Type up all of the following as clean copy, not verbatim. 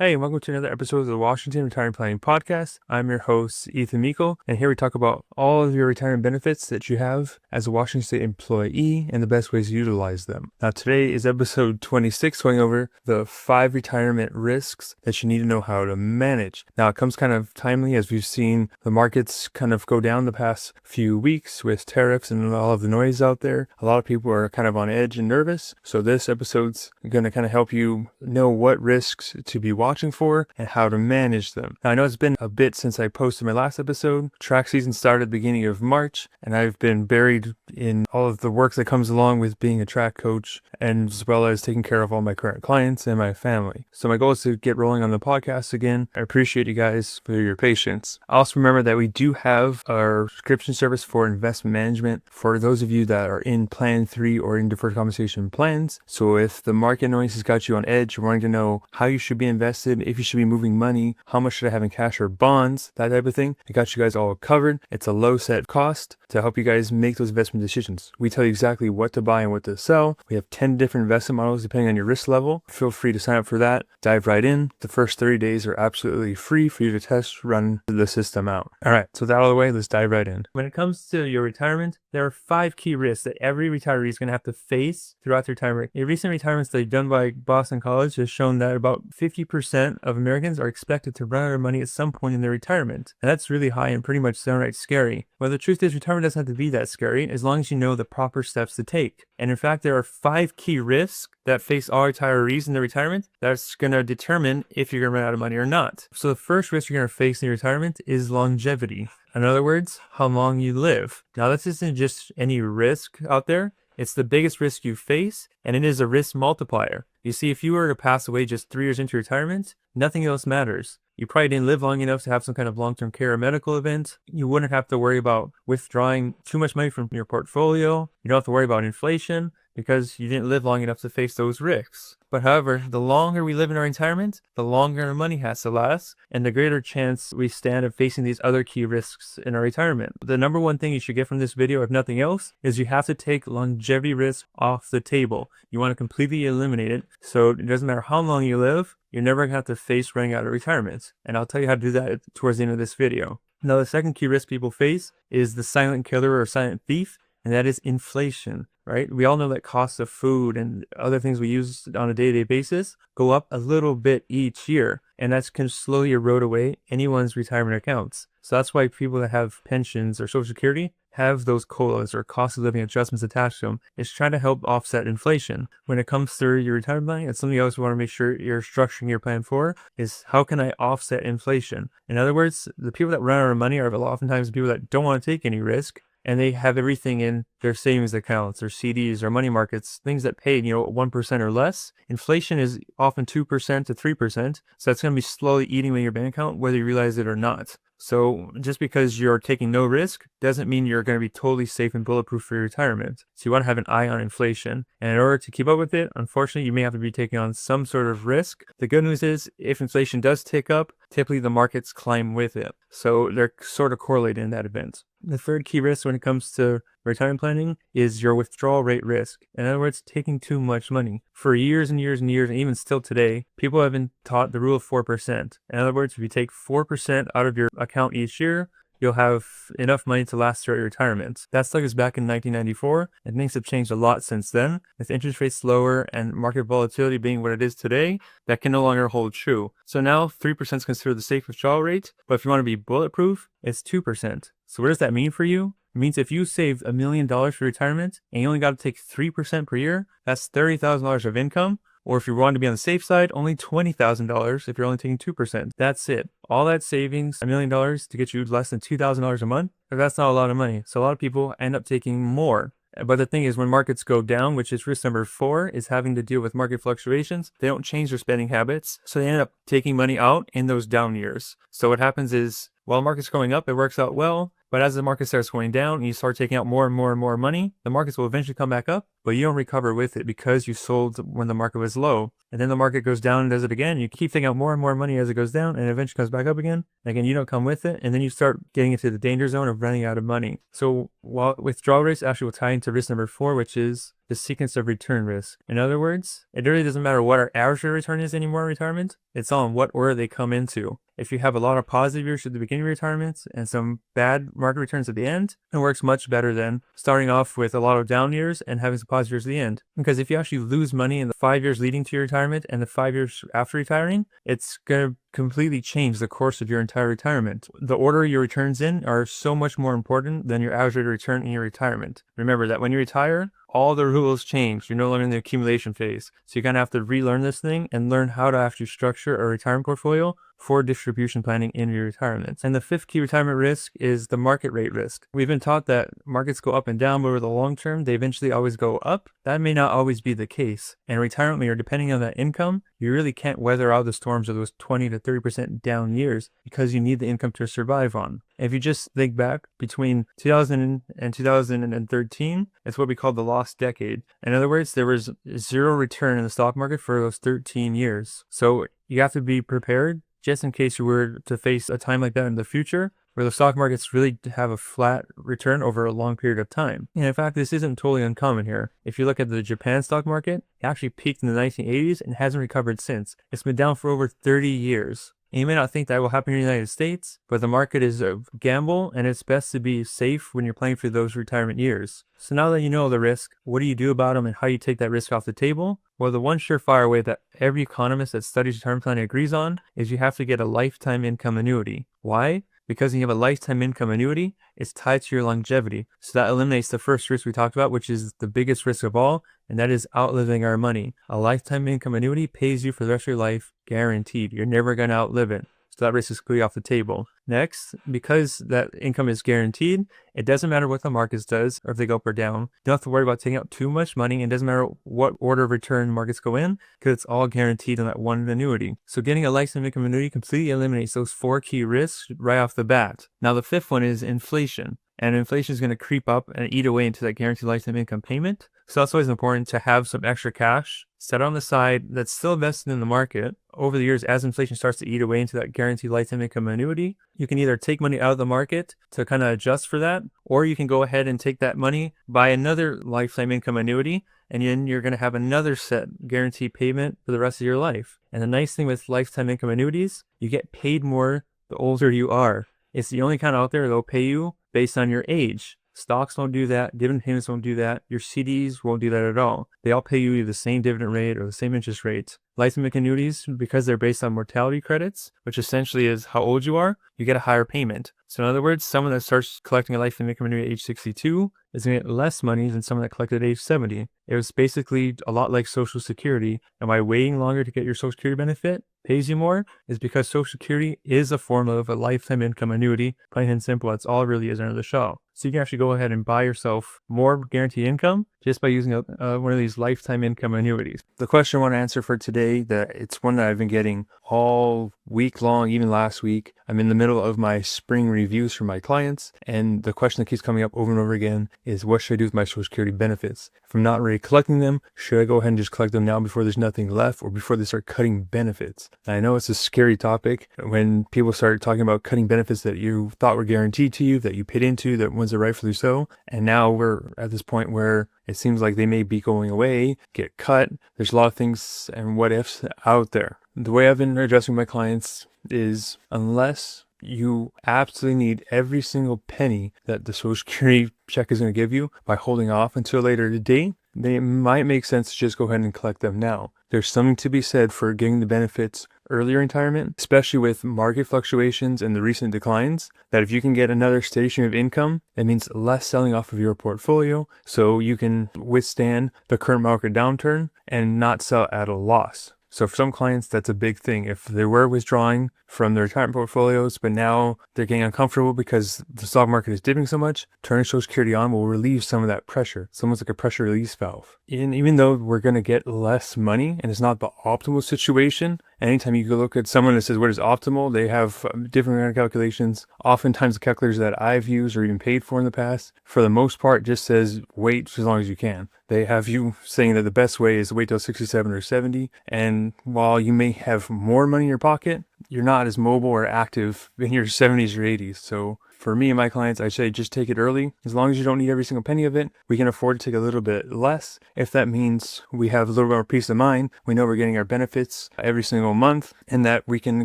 Hey, and welcome to another episode of the Washington Retirement Planning Podcast. I'm your host, Ethan Meikle, and here we talk about all of your retirement benefits that you have as a Washington State employee and the best ways to utilize them. Now, today is episode 26, going over the 5 retirement risks that you need to know how to manage. Now, it comes kind of timely as we've seen the markets kind of go down the past few weeks with tariffs and all of the noise out there. A lot of people are kind of on edge and nervous, so this episode's going to kind of help you know what risks to be watching for and how to manage them. Now, I know it's been a bit since I posted my last episode. Track season started at the beginning of March, and I've been buried in all of the work that comes along with being a track coach, and as well as taking care of all my current clients and my family. So my goal is to get rolling on the podcast again. I appreciate you guys for your patience. Also remember that we do have our subscription service for investment management for those of you that are in Plan 3 or in deferred compensation plans. So if the market noise has got you on edge, you're wanting to know how you should be invested, if you should be moving money, how much should I have in cash or bonds, that type of thing, I got you guys all covered. It's a low set cost to help you guys make those investment decisions. We tell you exactly what to buy and what to sell. We have 10 different investment models depending on your risk level. Feel free to sign up for that. Dive right in. The first 30 days are absolutely free for you to test run the system out. All right, so with that out of the way, let's dive right in. When it comes to your retirement, there are 5 key risks that every retiree is going to have to face throughout their retirement. A recent retirement study done by Boston College has shown that about 50% of Americans are expected to run out of money at some point in their retirement. And that's really high and pretty much downright scary. Well, the truth is retirement doesn't have to be that scary as long as you know the proper steps to take. And in fact, there are 5 key risks that face all retirees in their retirement that's going to determine if you're going to run out of money or not. So the first risk you're going to face in your retirement is longevity. In other words, how long you live. Now, this isn't just any risk out there. It's the biggest risk you face, and it is a risk multiplier. You see, if you were to pass away just 3 years into retirement, nothing else matters. You probably didn't live long enough to have some kind of long-term care or medical event. You wouldn't have to worry about withdrawing too much money from your portfolio. You don't have to worry about inflation because you didn't live long enough to face those risks. But however, the longer we live in our retirement, the longer our money has to last, and the greater chance we stand of facing these other key risks in our retirement. The number one thing you should get from this video, if nothing else, is you have to take longevity risk off the table. You want to completely eliminate it, so it doesn't matter how long you live, you're never going to have to face running out of retirement. And I'll tell you how to do that towards the end of this video. Now, the second key risk people face is the silent killer or silent thief, and that is inflation, right? We all know that costs of food and other things we use on a day-to-day basis go up a little bit each year, and that can slowly erode away anyone's retirement accounts. So that's why people that have pensions or Social Security have those COLAs or cost of living adjustments attached to them. It's trying to help offset inflation. When it comes to your retirement planning, it's something else you want to make sure you're structuring your plan for is how can I offset inflation? In other words, the people that run out of money are oftentimes people that don't want to take any risk, and they have everything in their savings accounts or CDs or money markets, things that pay, 1% or less. Inflation is often 2% to 3%. So that's going to be slowly eating away your bank account, whether you realize it or not. So just because you're taking no risk doesn't mean you're going to be totally safe and bulletproof for your retirement. So you want to have an eye on inflation. And in order to keep up with it, unfortunately, you may have to be taking on some sort of risk. The good news is if inflation does tick up, typically the markets climb with it. So they're sort of correlated in that event. The third key risk when it comes to retirement planning is your withdrawal rate risk. In other words, taking too much money. For years and years and years, and even still today, people have been taught the rule of 4%. In other words, if you take 4% out of your account each year, you'll have enough money to last throughout your retirement. That stuck us back in 1994, and things have changed a lot since then. With interest rates lower and market volatility being what it is today, that can no longer hold true. So now 3% is considered the safe withdrawal rate, but if you want to be bulletproof, it's 2%. So what does that mean for you? It means if you save $1 million for retirement and you only got to take 3% per year, that's $30,000 of income. Or if you want to be on the safe side, only $20,000 if you're only taking 2%. That's it. All that savings, $1 million to get you less than $2,000 a month, that's not a lot of money. So a lot of people end up taking more. But the thing is, when markets go down, which is risk number 4, is having to deal with market fluctuations, they don't change their spending habits. So they end up taking money out in those down years. So what happens is, while market's going up, it works out well. But as the market starts going down and you start taking out more and more and more money, the markets will eventually come back up, but you don't recover with it because you sold when the market was low. And then the market goes down and does it again. You keep taking out more and more money as it goes down and eventually comes back up again. Again, you don't come with it. And then you start getting into the danger zone of running out of money. So while withdrawal rates actually will tie into risk number 4, which is the sequence of return risk. In other words, it really doesn't matter what our average return is anymore in retirement. It's all in what order they come into. If you have a lot of positive years at the beginning of retirement and some bad market returns at the end, it works much better than starting off with a lot of down years and having some positive years at the end. Because if you actually lose money in the 5 years leading to your retirement and the 5 years after retiring, it's going to completely change the course of your entire retirement. The order your returns in are so much more important than your average rate of return in your retirement. Remember that when you retire, all the rules change. You're no longer in the accumulation phase. So you kind of have to relearn this thing and learn how to actually structure a retirement portfolio for distribution planning in your retirement. And the 5th key retirement risk is the market rate risk. We've been taught that markets go up and down, but over the long term, they eventually always go up. That may not always be the case. And retirement, when you're depending on that income, you really can't weather out the storms of those 20 to 30% down years because you need the income to survive on. If you just think back between 2000 and 2013, it's what we call the lost decade. In other words, there was zero return in the stock market for those 13 years. So you have to be prepared just in case you were to face a time like that in the future, where the stock markets really have a flat return over a long period of time. And in fact, this isn't totally uncommon here. If you look at the Japan stock market, it actually peaked in the 1980s and hasn't recovered since. It's been down for over 30 years. And you may not think that will happen in the United States, but the market is a gamble and it's best to be safe when you're planning for those retirement years. So now that you know the risk, what do you do about them and how you take that risk off the table? Well, the one surefire way that every economist that studies retirement planning agrees on is you have to get a lifetime income annuity. Why? Because when you have a lifetime income annuity, it's tied to your longevity. So that eliminates the first risk we talked about, which is the biggest risk of all, and that is outliving our money. A lifetime income annuity pays you for the rest of your life, guaranteed. You're never going to outlive it. So that risk is clearly off the table. Next, because that income is guaranteed, it doesn't matter what the markets does or if they go up or down. You don't have to worry about taking out too much money. It doesn't matter what order of return markets go in because it's all guaranteed on that one annuity. So getting a lifetime income annuity completely eliminates those 4 key risks right off the bat. Now the 5th one is inflation. And inflation is going to creep up and eat away into that guaranteed lifetime income payment. So that's always important to have some extra cash set on the side that's still invested in the market. Over the years, as inflation starts to eat away into that guaranteed lifetime income annuity, you can either take money out of the market to kind of adjust for that, or you can go ahead and take that money, buy another lifetime income annuity, and then you're going to have another set guaranteed payment for the rest of your life. And the nice thing with lifetime income annuities, you get paid more the older you are. It's the only kind out there that'll pay you based on your age. Stocks don't do that. Dividend payments don't do that. Your CDs won't do that at all. They all pay you either the same dividend rate or the same interest rate. Lifetime income annuities, because they're based on mortality credits, which essentially is how old you are, you get a higher payment. So in other words, someone that starts collecting a lifetime income annuity at age 62 is going to get less money than someone that collected at age 70. It was basically a lot like Social Security. And by waiting longer to get your Social Security benefit pays you more is because Social Security is a form of a lifetime income annuity. Plain and simple, that's all it really is under the shell. So you can actually go ahead and buy yourself more guaranteed income just by using one of these lifetime income annuities. The question I want to answer for today, that it's one that I've been getting all week long, even last week. I'm in the middle of my spring reviews for my clients, and the question that keeps coming up over and over again is, what should I do with my Social Security benefits? If I'm not already collecting them, should I go ahead and just collect them now before there's nothing left, or before they start cutting benefits? And I know it's a scary topic when people start talking about cutting benefits that you thought were guaranteed to you, that you paid into, that ones are rightfully so, and now we're at this point where it seems like they may be going away, get cut. There's a lot of things and what ifs out there. The way I've been addressing my clients is, unless you absolutely need every single penny that the Social Security check is going to give you by holding off until a later date, they might make sense to just go ahead and collect them now. There's something to be said for getting the benefits earlier in retirement, especially with market fluctuations and the recent declines, that if you can get another steady stream of income, it means less selling off of your portfolio so you can withstand the current market downturn and not sell at a loss. So for some clients, that's a big thing. If they were withdrawing from their retirement portfolios, but now they're getting uncomfortable because the stock market is dipping so much, turning Social Security on will relieve some of that pressure. It's almost like a pressure release valve. And even though we're going to get less money and it's not the optimal situation, Anytime you go look at someone that says what is optimal, they have different kind of calculations. Oftentimes the calculators that I've used or even paid for in the past, for the most part, just says wait as long as you can. They have you saying that the best way is to wait till 67 or 70. And while you may have more money in your pocket, you're not as mobile or active in your 70s or 80s. So for me and my clients, I say just take it early. As long as you don't need every single penny of it, we can afford to take a little bit less. If that means we have a little bit more peace of mind, we know we're getting our benefits every single month, and that we can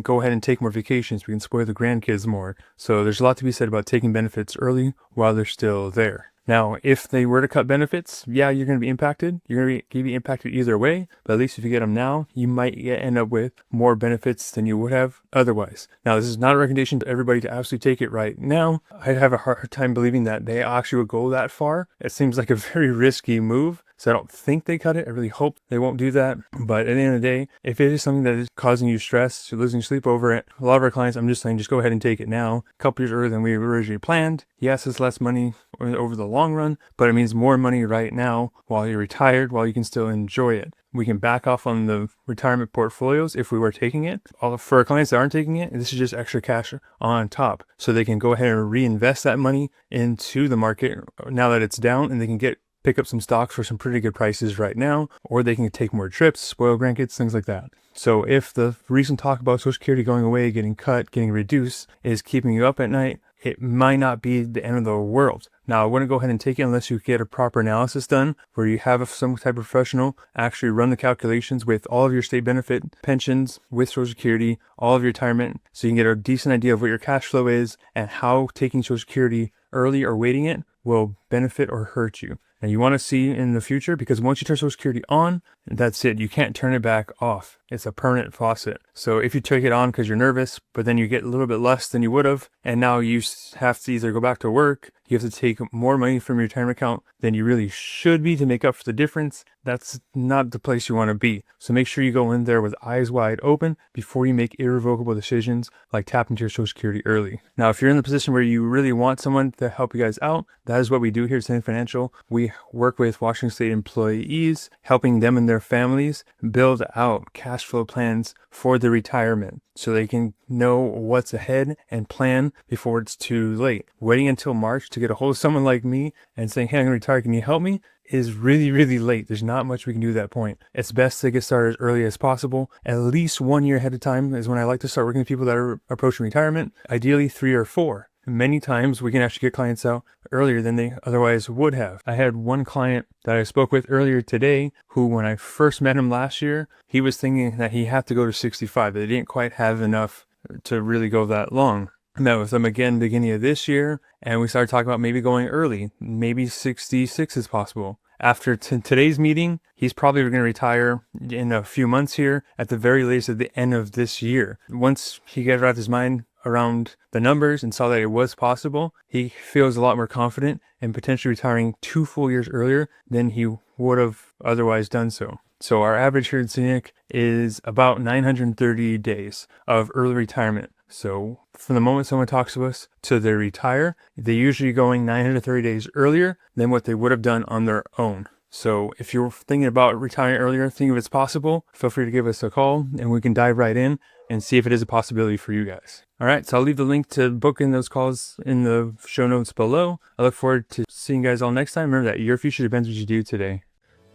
go ahead and take more vacations. We can spoil the grandkids more. So there's a lot to be said about taking benefits early while they're still there. Now, if they were to cut benefits, yeah, you're going to be impacted. You're going to be impacted either way, but at least if you get them now, you might end up with more benefits than you would have otherwise. Now, this is not a recommendation to everybody to absolutely take it right now. I have a hard time believing that they actually would go that far. It seems like a very risky move. So I don't think they cut it. I really hope they won't do that. But at the end of the day, if it is something that is causing you stress, you're losing sleep over it, a lot of our clients, I'm just saying, just go ahead and take it now. A couple years earlier than we originally planned. Yes, it's less money over the long run, but it means more money right now while you're retired, while you can still enjoy it. We can back off on the retirement portfolios if we were taking it. For our clients that aren't taking it, this is just extra cash on top. So they can go ahead and reinvest that money into the market now that it's down, and they can pick up some stocks for some pretty good prices right now, or they can take more trips, spoil grandkids, things like that. So if the recent talk about Social Security going away, getting cut, getting reduced is keeping you up at night, it might not be the end of the world. Now, I wouldn't go ahead and take it unless you get a proper analysis done where you have some type of professional actually run the calculations with all of your state benefit, pensions, with Social Security, all of your retirement, so you can get a decent idea of what your cash flow is and how taking Social Security early or waiting it will benefit or hurt you. And you want to see in the future, because once you turn Social Security on, that's it. You can't turn it back off. It's a permanent faucet. So if you take it on because you're nervous, but then you get a little bit less than you would have, and now you have to either go back to work, you have to take more money from your retirement account than you really should be to make up for the difference, that's not the place you want to be. So make sure you go in there with eyes wide open before you make irrevocable decisions like tapping into your Social Security early. Now, if you're in the position where you really want someone to help you guys out, that is what we do here at Standing Financial. We work with Washington State employees, helping them and their families build out cash flow plans for their retirement so they can know what's ahead and plan before it's too late. Waiting until March to get a hold of someone like me and saying, hey, I'm going to retire, can you help me? Is really, really late. There's not much we can do at that point. It's best to get started as early as possible. At least 1 year ahead of time is when I like to start working with people that are approaching retirement, ideally 3 or 4. Many times we can actually get clients out earlier than they otherwise would have. I had one client that I spoke with earlier today who, when I first met him last year, he was thinking that he had to go to 65, but they didn't quite have enough to really go that long. I met with him again beginning of this year, and we started talking about maybe going early. Maybe 66 is possible. After today's meeting, he's probably going to retire in a few months here, at the very latest at the end of this year. Once he got out of his mind around the numbers and saw that it was possible, he feels a lot more confident in potentially retiring 2 full years earlier than he would have otherwise done so. So our average here at Scenic is about 930 days of early retirement. So from the moment someone talks to us to they retire, they're usually going 930 days earlier than what they would have done on their own. So if you're thinking about retiring earlier, think if it's possible, feel free to give us a call and we can dive right in and see if it is a possibility for you guys. All right, so I'll leave the link to book in those calls in the show notes below. I look forward to seeing you guys all next time. Remember that your future depends on what you do today.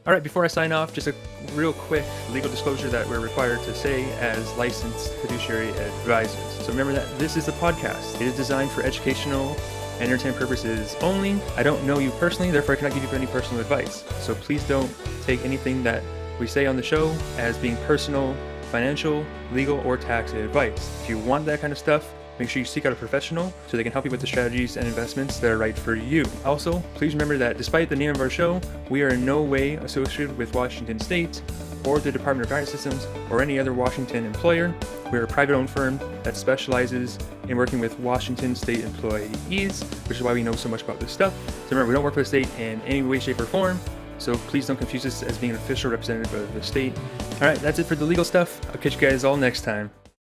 All right, before I sign off, just a real quick legal disclosure that we're required to say as licensed fiduciary advisors. So remember that this is a podcast. It is designed for educational and entertainment purposes only. I don't know you personally, therefore I cannot give you any personal advice. So please don't take anything that we say on the show as being personal, financial, legal, or tax advice. If you want that kind of stuff, make sure you seek out a professional so they can help you with the strategies and investments that are right for you. Also, please remember that despite the name of our show, we are in no way associated with Washington State or the Department of Guidance Systems or any other Washington employer. We're a private-owned firm that specializes in working with Washington State employees, which is why we know so much about this stuff. So remember, we don't work for the state in any way, shape, or form. So please don't confuse us as being an official representative of the state. All right, that's it for the legal stuff. I'll catch you guys all next time.